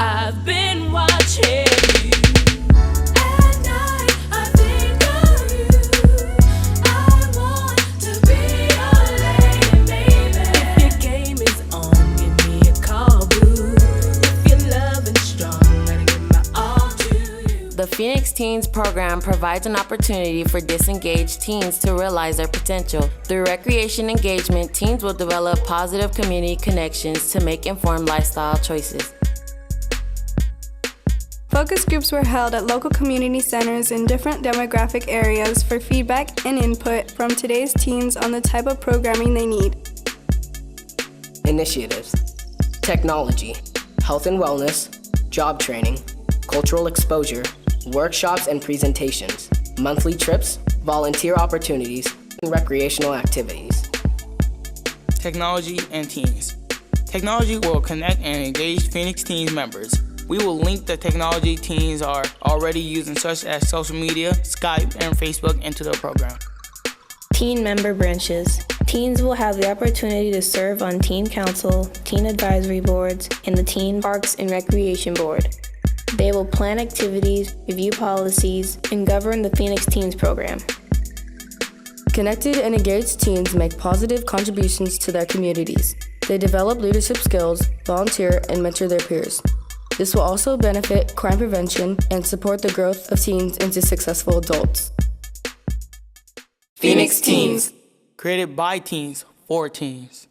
I've been watching you. At night, I think of you. I want to be your lady, baby. If your game is on, give me a call, boo. If you're loving strong, let me give my all to you. The Phoenix Teens program provides an opportunity for disengaged teens to realize their potential. Through recreation engagement, teens will develop positive community connections to make informed lifestyle choices. Focus groups were held at local community centers in different demographic areas for feedback and input from today's teens on the type of programming they need. Initiatives: technology, health and wellness, job training, cultural exposure, workshops and presentations, monthly trips, volunteer opportunities, and recreational activities. Technology and teens. Technology will connect and engage Phoenix Teens members. We will link the technology teens are already using, such as social media, Skype, and Facebook, into the program. Teen member branches. Teens will have the opportunity to serve on teen council, teen advisory boards, and the Teen Parks and Recreation Board. They will plan activities, review policies, and govern the Phoenix Teens program. Connected and engaged teens make positive contributions to their communities. They develop leadership skills, volunteer, and mentor their peers. This will also benefit crime prevention and support the growth of teens into successful adults. Phoenix Teens. Created by teens for teens.